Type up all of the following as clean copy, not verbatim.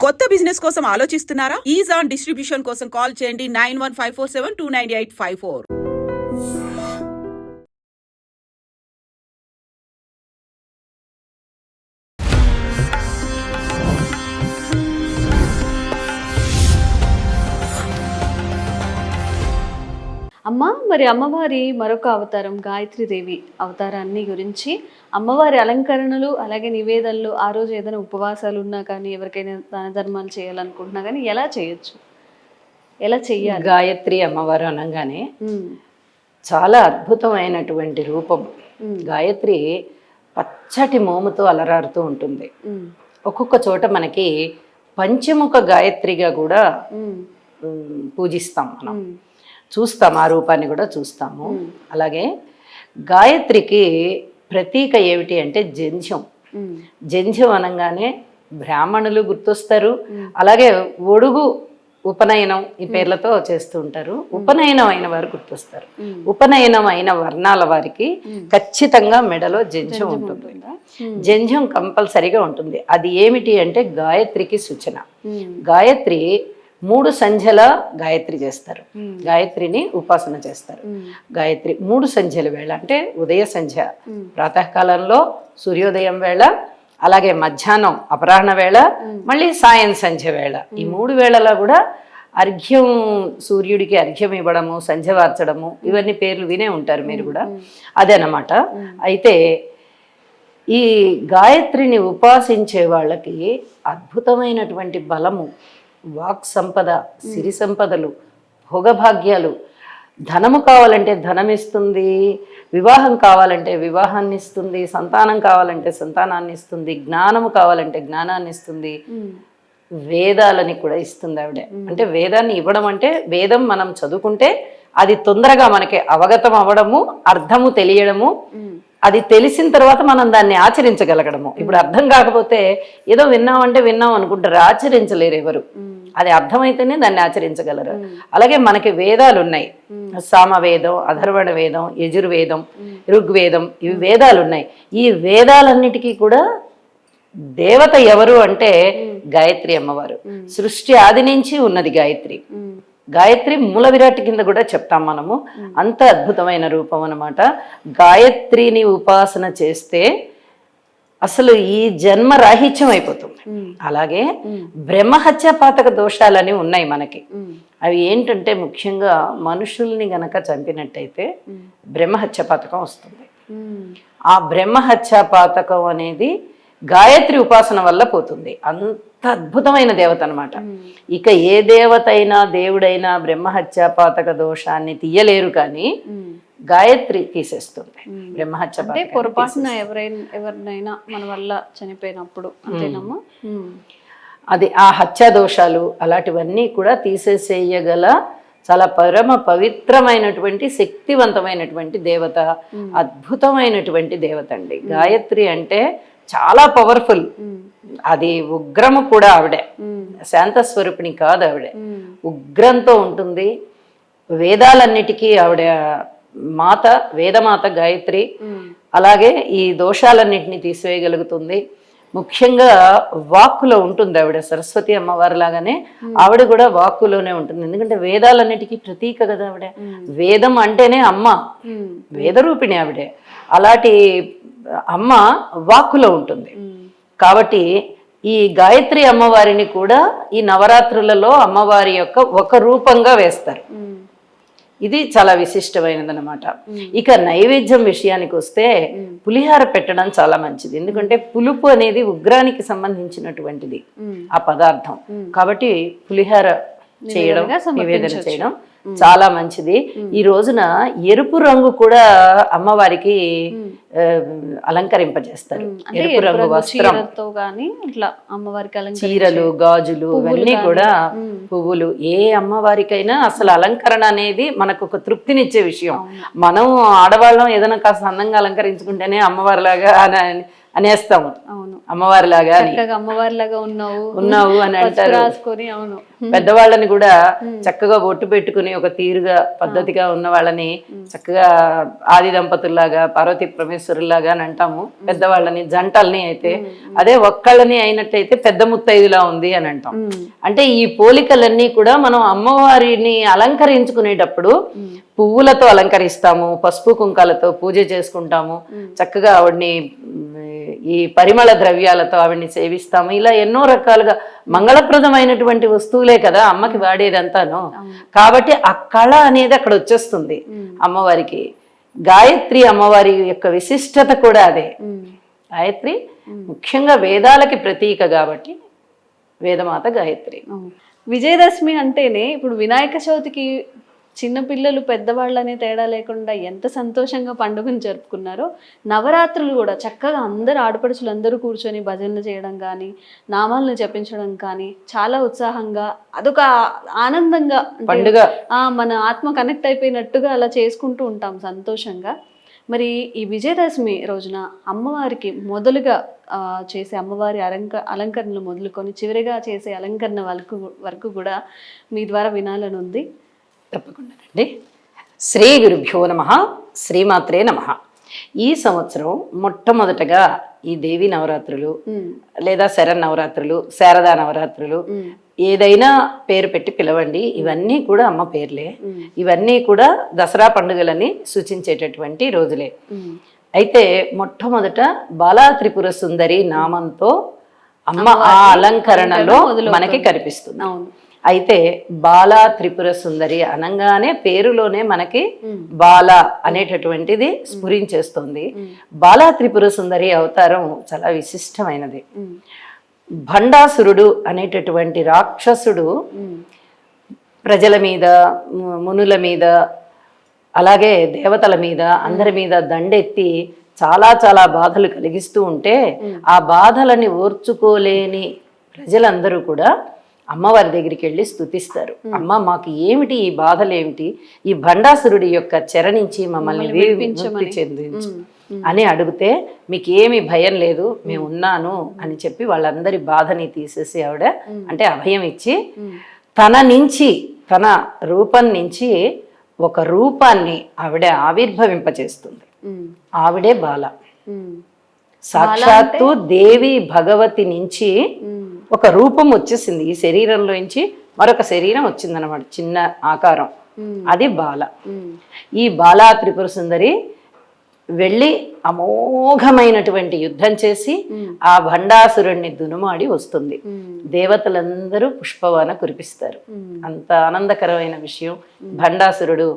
కొత్త బిజినెస్ కోసం ఆలోచిస్తున్నారా? ఈజ్ ఆన్ డిస్ట్రిబ్యూషన్ కోసం కాల్ చేయండి 9154729854. అమ్మ, మరి అమ్మవారి మరొక అవతారం గాయత్రీదేవి అవతారాన్ని గురించి, అమ్మవారి అలంకరణలు అలాగే నివేదనలు, ఆ రోజు ఏదైనా ఉపవాసాలు ఉన్నా కానీ, ఎవరికైనా దాన ధర్మాలు చేయాలనుకుంటున్నా కానీ ఎలా చేయొచ్చు, ఎలా చెయ్యాలి? గాయత్రి అమ్మవారు అనగానే చాలా అద్భుతమైనటువంటి రూపం. గాయత్రి పచ్చటి మోముతో అలరారుతూ ఉంటుంది. ఒక్కొక్క చోట మనకి పంచముఖ గాయత్రిగా కూడా పూజిస్తాం, మనం చూస్తాం, ఆ రూపాన్ని కూడా చూస్తాము. అలాగే గాయత్రికి ప్రతీక ఏమిటి అంటే జంధ్యం. జంధ్యం అనగానే బ్రాహ్మణులు గుర్తొస్తారు. అలాగే ఒడుగు, ఉపనయనం ఈ పేర్లతో చేస్తూ ఉంటారు. ఉపనయనం అయిన వారు గుర్తొస్తారు. ఉపనయనం అయిన వర్ణాల వారికి ఖచ్చితంగా మెడలో జంధ్యం ఉంటుంది. జంధ్యం కంపల్సరిగా ఉంటుంది. అది ఏమిటి అంటే గాయత్రికి సూచన. గాయత్రి 3 సంధ్యల గాయత్రి చేస్తారు. గాయత్రిని ఉపాసన చేస్తారు. గాయత్రి 3 సంధ్యల వేళ అంటే ఉదయ సంధ్య, ప్రాతకాలంలో సూర్యోదయం వేళ, అలాగే మధ్యాహ్నం అపరాహ్న వేళ, మళ్ళీ సాయం సంధ్య వేళ. ఈ 3 వేళలా కూడా అర్ఘ్యం, సూర్యుడికి అర్ఘ్యం ఇవ్వడము, సంధ్య వార్చడము, ఇవన్నీ పేర్లు వినే ఉంటారు మీరు కూడా. అదేనమాట. అయితే ఈ గాయత్రిని ఉపాసించే వాళ్ళకి అద్భుతమైనటువంటి బలము, వాక్ సంపద, సిరి సంపదలు, భోగభాగ్యాలు, ధనము కావాలంటే ధనం ఇస్తుంది, వివాహం కావాలంటే వివాహాన్ని ఇస్తుంది, సంతానం కావాలంటే సంతానాన్ని ఇస్తుంది, జ్ఞానము కావాలంటే జ్ఞానాన్ని ఇస్తుంది, వేదాలని కూడా ఇస్తుంది ఆవిడ. అంటే వేదాన్ని ఇవ్వడం అంటే వేదం మనం చదువుకుంటే అది తొందరగా మనకి అవగతం అవ్వడము, అర్థము తెలియడము, అది తెలిసిన తర్వాత మనం దాన్ని ఆచరించగలగడము. ఇప్పుడు అర్థం కాకపోతే ఏదో విన్నామంటే విన్నాం అనుకుంటారు, ఆచరించలేరు ఎవరు. అది అర్థమైతేనే దాన్ని ఆచరించగలరు. అలాగే మనకి వేదాలు ఉన్నాయి. సామవేదం, అథర్వణ వేదం, యజుర్వేదం, ఋగ్వేదం, ఇవి వేదాలు ఉన్నాయి. ఈ వేదాలన్నిటికీ కూడా దేవత ఎవరు అంటే గాయత్రి అమ్మవారు. సృష్టి ఆది నుంచి ఉన్నది గాయత్రి. గాయత్రి మూల విరాట్ కింద కూడా చెప్తాం మనము. అంత అద్భుతమైన రూపం అన్నమాట. గాయత్రిని ఉపాసన చేస్తే అసలు ఈ జన్మ రాహిత్యం అయిపోతుంది. అలాగే బ్రహ్మహత్య పాతక దోషాలని ఉన్నాయి మనకి. అవి ఏంటంటే ముఖ్యంగా మనుషుల్ని గనక చంపినట్టయితే బ్రహ్మహత్య పాతకం వస్తుంది. ఆ బ్రహ్మహత్య పాతకం అనేది గాయత్రి ఉపాసన వల్ల పోతుంది. అంత అద్భుతమైన దేవత అనమాట. ఇక ఏ దేవత అయినా దేవుడైనా బ్రహ్మహత్య పాతక దోషాన్ని తీయలేరు, కానీ గాయత్రి తీసేస్తుంది బ్రహ్మహత్య. అంటే పొరపాటున ఎవరినైనా మన వల్ల చనిపోయినప్పుడు అంతేనమ్మా, అది ఆ హత్య దోషాలు అలాంటివన్నీ కూడా తీసేసేయగల చాలా పరమ పవిత్రమైనటువంటి శక్తివంతమైనటువంటి దేవత, అద్భుతమైనటువంటి దేవత అండి గాయత్రి. అంటే చాలా పవర్ఫుల్. అది ఉగ్రము కూడా ఆవిడే, శాంత స్వరూపిణి కాదు ఆవిడే, ఉగ్రంతో ఉంటుంది. వేదాలన్నిటికీ ఆవిడ మాత, వేదమాత గాయత్రి. అలాగే ఈ దోషాలన్నిటిని తీసివేయగలుగుతుంది. ముఖ్యంగా వాక్కులో ఉంటుంది ఆవిడ. సరస్వతి అమ్మవారి లాగానే ఆవిడ కూడా వాక్కులోనే ఉంటుంది. ఎందుకంటే వేదాలన్నిటికీ ప్రతీక కదా ఆవిడ. వేదం అంటేనే అమ్మ, వేదరూపిణి ఆవిడే. అలాంటి అమ్మ వాక్కులో ఉంటుంది. కాబట్టి ఈ గాయత్రి అమ్మవారిని కూడా ఈ నవరాత్రులలో అమ్మవారి యొక్క ఒక రూపంగా వేస్తారు. ఇది చాలా విశిష్టమైనదన్నమాట. ఇక నైవేద్యం విషయానికి వస్తే పులిహార పెట్టడం చాలా మంచిది. ఎందుకంటే పులుపు అనేది ఉగ్రానికి సంబంధించినటువంటిది ఆ పదార్థం. కాబట్టి పులిహార చేయడం, నివేదన చేయడం చాలా మంచిది. ఈ రోజున ఎరుపు రంగు కూడా అమ్మవారికి అలంకరింపజేస్తారు. ఎరుపు రంగు వస్త్రం, చీరలు, గాజులు, ఇవన్నీ కూడా పువ్వులు. ఏ అమ్మవారికైనా అసలు అలంకరణ అనేది మనకు ఒక తృప్తినిచ్చే విషయం. మనం ఆడవాళ్ళం ఏదైనా కాస్త అందంగా అలంకరించుకుంటేనే అమ్మవారిలాగా అనేస్తాము అవును, అమ్మవారిలాగా అని. చక్కగా అమ్మవారిలాగా ఉన్నావు అని అంటారు. రాసుకొని. అవును, పెద్దవాళ్ళని కూడా చక్కగా బొట్టు పెట్టుకుని ఒక తీరుగా పద్ధతిగా ఉన్న వాళ్ళని చక్కగా ఆది దంపతుల్లాగా పార్వతీ పరమేశ్వరులాగా అని అంటాము పెద్దవాళ్ళని, జంటల్ని. అయితే అదే ఒక్కళ్ళని అయినట్టయితే పెద్ద ముత్తైదులా ఉంది అని అంటాం. అంటే ఈ పోలికలన్నీ కూడా మనం అమ్మవారిని అలంకరించుకునేటప్పుడు పువ్వులతో అలంకరిస్తాము, పసుపు కుంకాలతో పూజ చేసుకుంటాము, చక్కగా ఆవిడ్ని ఈ పరిమళ ద్రవ్యాలతో ఆవిడ్ని సేవిస్తాము. ఇలా ఎన్నో రకాలుగా మంగళప్రదమైనటువంటి వస్తువులే కదా అమ్మకి వాడేదంతాను. కాబట్టి ఆ కళ అనేది అక్కడ వచ్చేస్తుంది అమ్మవారికి. గాయత్రి అమ్మవారి యొక్క విశిష్టత కూడా అదే. గాయత్రి ముఖ్యంగా వేదాలకి ప్రతీక కాబట్టి వేదమాత గాయత్రి. విజయదశమి అంటేనే ఇప్పుడు వినాయక చవితికి చిన్నపిల్లలు పెద్దవాళ్ళనే తేడా లేకుండా ఎంత సంతోషంగా పండుగను జరుపుకున్నారో, నవరాత్రులు కూడా చక్కగా అందరు ఆడపడుచులు అందరూ కూర్చొని భజనలు చేయడం కానీ, నామాలను జపించడం కానీ చాలా ఉత్సాహంగా, అదొక ఆనందంగా పండుగ, మన ఆత్మ కనెక్ట్ అయిపోయినట్టుగా అలా చేసుకుంటూ ఉంటాం సంతోషంగా. మరి ఈ విజయదశమి రోజున అమ్మవారికి మొదలుగా చేసే అమ్మవారి అలంకరణలు మొదలుకొని చివరిగా చేసే అలంకరణ వరకు కూడా మీ ద్వారా వినాలని ఉంది. తప్పకుండానండి. శ్రీ గురుభ్యో నమః, శ్రీమాత్రే నమః. ఈ సంవత్సరం మొట్టమొదటగా ఈ దేవి నవరాత్రులు లేదా శరన్నవరాత్రులు, శారదా నవరాత్రులు, ఏదైనా పేరు పెట్టి పిలవండి, ఇవన్నీ కూడా అమ్మ పేర్లే. ఇవన్నీ కూడా దసరా పండుగలని సూచించేటటువంటి రోజులే. అయితే మొట్టమొదట బాలా త్రిపుర సుందరి నామంతో అమ్మ ఆ అలంకరణలో మనకి కనిపిస్తుంది. అయితే బాలా త్రిపుర సుందరి అనగానే పేరులోనే మనకి బాల అనేటటువంటిది స్ఫురించేస్తుంది. బాలా త్రిపుర సుందరి అవతారం చాలా విశిష్టమైనది. భండాసురుడు అనేటటువంటి రాక్షసుడు ప్రజల మీద, మునుల మీద, అలాగే దేవతల మీద, అందరి మీద దండెత్తి చాలా చాలా బాధలు కలిగిస్తూ ఉంటే, ఆ బాధలని ఓర్చుకోలేని ప్రజలందరూ కూడా అమ్మవారి దగ్గరికి వెళ్ళి స్తుతిస్తారు. అమ్మ, మాకు ఏమిటి ఈ బాధలు, ఏమిటి ఈ భండాసురుడి యొక్క చెర నుంచి మమ్మల్ని విముక్తి చెందించు అని అడిగితే, మీకు ఏమి భయం లేదు, మేము ఉన్నాను అని చెప్పి వాళ్ళందరి బాధని తీసేసి ఆవిడ అంటే అభయం ఇచ్చి తన నుంచి, తన రూపం నుంచి ఒక రూపాన్ని ఆవిడ ఆవిర్భవింపచేస్తుంది. ఆవిడే బాల. సాక్షాత్తు దేవి భగవతి నుంచి ఒక రూపం వచ్చేసింది. ఈ శరీరంలో నుంచి మరొక శరీరం వచ్చింది అనమాట, చిన్న ఆకారం. అది బాల. ఈ బాలా త్రిపుర సుందరి వెళ్ళి అమోఘమైనటువంటి యుద్ధం చేసి ఆ భండాసురుణ్ణి దునుమాడి వస్తుంది. దేవతలందరూ పుష్పవాన కురిపిస్తారు. అంత ఆనందకరమైన విషయం. భండాసురుడు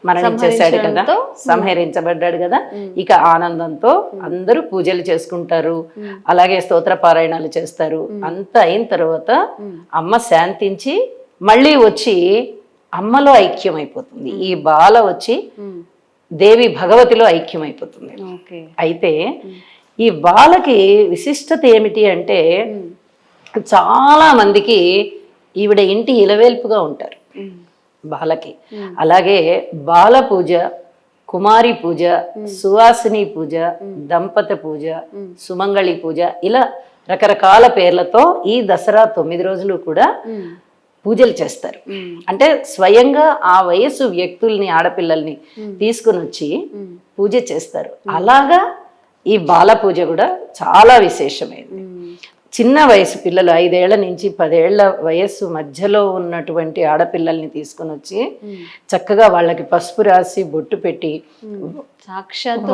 మరణించేశాడు కదా, సంహరించబడ్డాడు కదా. ఇక ఆనందంతో అందరూ పూజలు చేసుకుంటారు, అలాగే స్తోత్ర పారాయణాలు చేస్తారు. అంత అయిన తర్వాత అమ్మ శాంతించి మళ్ళీ వచ్చి అమ్మలో ఐక్యమైపోతుంది. ఈ బాల వచ్చి దేవి భగవతిలో ఐక్యమైపోతుంది. అయితే ఈ బాలకి విశిష్టత ఏమిటి అంటే, చాలా మందికి ఈవిడ ఇంటి ఇలవేల్పుగా ఉంటారు బాలకి. అలాగే బాల పూజ, కుమారి పూజ, సువాసిని పూజ, దంపత పూజ, సుమంగళి పూజ, ఇలా రకరకాల పేర్లతో ఈ దసరా 9 రోజులు కూడా పూజలు చేస్తారు. అంటే స్వయంగా ఆ వయసు వ్యక్తుల్ని, ఆడపిల్లల్ని తీసుకుని వచ్చి పూజ చేస్తారు. అలాగా ఈ బాల పూజ కూడా చాలా విశేషమైనది. చిన్న వయసు పిల్లలు 5 ఏళ్ల నుంచి 10 ఏళ్ల వయస్సు మధ్యలో ఉన్నటువంటి ఆడపిల్లల్ని తీసుకుని వచ్చి చక్కగా వాళ్ళకి పసుపు రాసి బొట్టు పెట్టి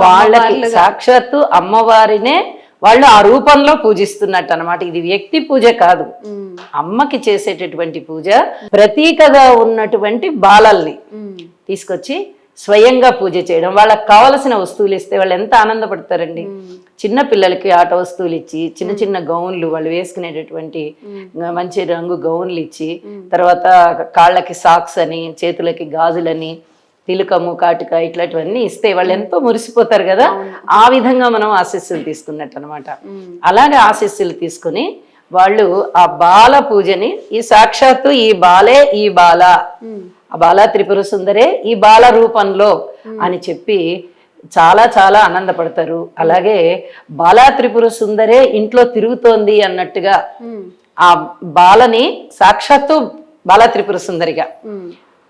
వాళ్ళకి సాక్షాత్తు అమ్మవారినే వాళ్ళు ఆ రూపంలో పూజిస్తున్నట్టు అనమాట. ఇది వ్యక్తి పూజ కాదు, అమ్మకి చేసేటటువంటి పూజ. ప్రతీకగా ఉన్నటువంటి బాలల్ని తీసుకొచ్చి స్వయంగా పూజ చేయడం, వాళ్ళకి కావలసిన వస్తువులు ఇస్తే వాళ్ళు ఎంత ఆనందపడతారండి. చిన్న పిల్లలకి ఆట వస్తువులు ఇచ్చి, చిన్న చిన్న గౌన్లు, వాళ్ళు వేసుకునేటటువంటి మంచి రంగు గౌన్లు ఇచ్చి, తర్వాత కాళ్ళకి సాక్స్ అని, చేతులకి గాజులని, తిలకము, కాటుక, ఇట్లాంటివన్నీ ఇస్తే వాళ్ళు ఎంతో మురిసిపోతారు కదా. ఆ విధంగా మనం ఆశీస్సులు తీసుకున్నట్టు అనమాట. అలాగే ఆశీస్సులు తీసుకుని వాళ్ళు ఆ బాల పూజని, ఈ సాక్షాత్తు ఈ బాలే ఈ బాల, ఆ బాలా త్రిపుర సుందరే ఈ బాల రూపంలో అని చెప్పి చాలా చాలా ఆనందపడతారు. అలాగే బాలా త్రిపుర సుందరే ఇంట్లో తిరుగుతోంది అన్నట్టుగా ఆ బాలని సాక్షాత్తు బాలా త్రిపుర సుందరిగా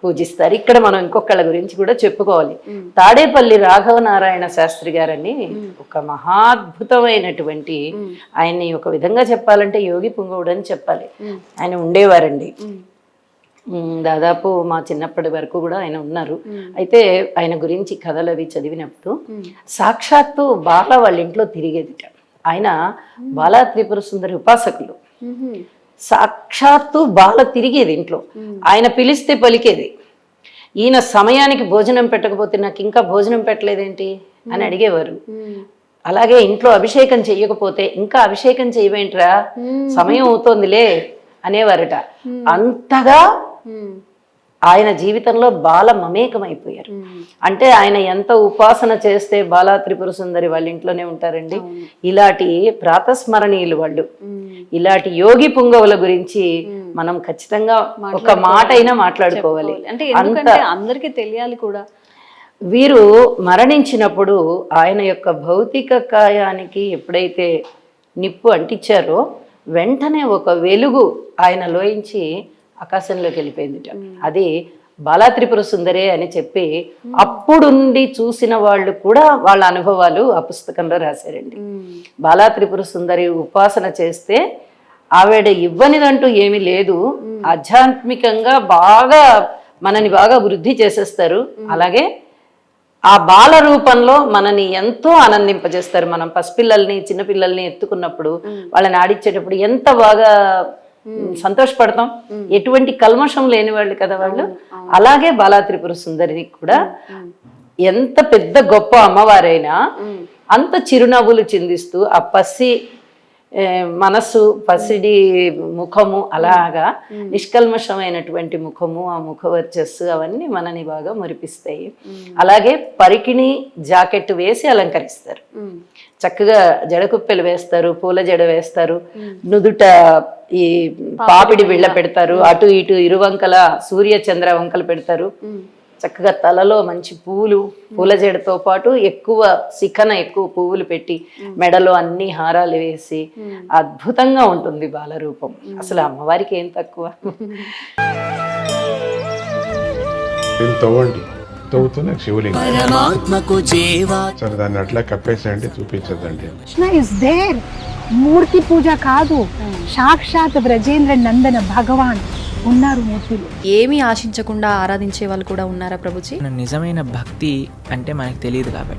పూజిస్తారు. ఇక్కడ మనం ఇంకొకళ్ళ గురించి కూడా చెప్పుకోవాలి. తాడేపల్లి రాఘవ నారాయణ శాస్త్రి గారని ఒక మహాద్భుతమైనటువంటి, ఆయన్ని ఒక విధంగా చెప్పాలంటే యోగి పుంగవుడు అని చెప్పాలి. ఆయన ఉండేవారండి. దాదాపు మా చిన్నప్పటి వరకు కూడా ఆయన ఉన్నారు. అయితే ఆయన గురించి కథలు అవి చదివినప్పుడు సాక్షాత్తు బాల వాళ్ళ ఇంట్లో తిరిగేదిట. ఆయన బాలా త్రిపుర సుందరి ఉపాసకులు. సాక్షాత్తు బాల తిరిగేది ఇంట్లో. ఆయన పిలిస్తే పలికేది. ఈయన సమయానికి భోజనం పెట్టకపోతే నాకు ఇంకా భోజనం పెట్టలేదేంటి అని అడిగేవారు. అలాగే ఇంట్లో అభిషేకం చెయ్యకపోతే ఇంకా అభిషేకం చేయవేంట్రా, సమయం అవుతోందిలే అనేవారట. అంతగా ఆయన జీవితంలో బాల మమేకమైపోయారు. అంటే ఆయన ఎంత ఉపాసన చేస్తే బాలా త్రిపుర సుందరి వాళ్ళ ఇంట్లోనే ఉంటారండి. ఇలాంటి ప్రాతస్మరణీయులు వాళ్ళు. ఇలాంటి యోగి పుంగవుల గురించి మనం ఖచ్చితంగా ఒక మాట అయినా మాట్లాడుకోవాలి. అంటే ఎందుకంటే అందరికీ తెలియాలి కూడా. వీరు మరణించినప్పుడు ఆయన యొక్క భౌతిక కాయానికి ఎప్పుడైతే నిప్పు అంటించారో వెంటనే ఒక వెలుగు ఆయనలోంచి ఆకాశంలోకి వెళ్ళిపోయిందిట. అది బాలా త్రిపుర సుందరే అని చెప్పి అప్పుడుండి చూసిన వాళ్ళు కూడా వాళ్ళ అనుభవాలు ఆ పుస్తకంలో రాశారండి. బాలా త్రిపుర సుందరి ఉపాసన చేస్తే ఆవిడ ఇవ్వనిదంటూ ఏమీ లేదు. ఆధ్యాత్మికంగా బాగా మనని బాగా వృద్ధి చేసేస్తారు. అలాగే ఆ బాల రూపంలో మనని ఎంతో ఆనందింపజేస్తారు. మనం పసిపిల్లల్ని చిన్నపిల్లల్ని ఎత్తుకున్నప్పుడు వాళ్ళని ఆడిచ్చేటప్పుడు ఎంత బాగా సంతోషపడతాం. ఎటువంటి కల్మషం లేని వాళ్ళు కదా వాళ్ళు. అలాగే బాలా త్రిపుర సుందరి కూడా ఎంత పెద్ద గొప్ప అమ్మవారైనా అంత చిరునవ్వులు చిందిస్తూ ఆ పసి మనస్సు, పసిడి ముఖము, అలాగా నిష్కల్మషమైనటువంటి ముఖము, ఆ ముఖవర్చస్సు అవన్నీ మనని బాగా మురిపిస్తాయి. అలాగే పరికిణి జాకెట్ వేసి అలంకరిస్తారు. చక్కగా జడకుప్పెలు వేస్తారు, పూల జడ వేస్తారు, నుదుట ఈ పాపిడి బిళ్ళ పెడతారు, అటు ఇటు ఇరువంకల సూర్య చంద్ర వంకలు పెడతారు. చక్కగా తలలో మంచి పూల జడతో పాటు ఎక్కువ పువ్వులు పెట్టి మెడలో అన్ని హారాలు వేసి అద్భుతంగా ఉంటుంది బాలరూపం. అసలు అమ్మవారికి ఏం తక్కువ. తవ్వుతున్న శివలింగం సరే దాన్ని అట్లా కప్పేసేయండి, చూపించదండి. Krishna is there. మూర్తి పూజ కాదు, సాక్షాత్ బ్రజేంద్ర నందన భగవాన్ ఉన్నారు మూర్తిలో. ఏమీ ఆశించకుండా ఆరాధించే వాళ్ళు కూడా ఉన్నారా ప్రభుజీ? నిజమైన భక్తి అంటే మనకు తెలియదు కాబట్టి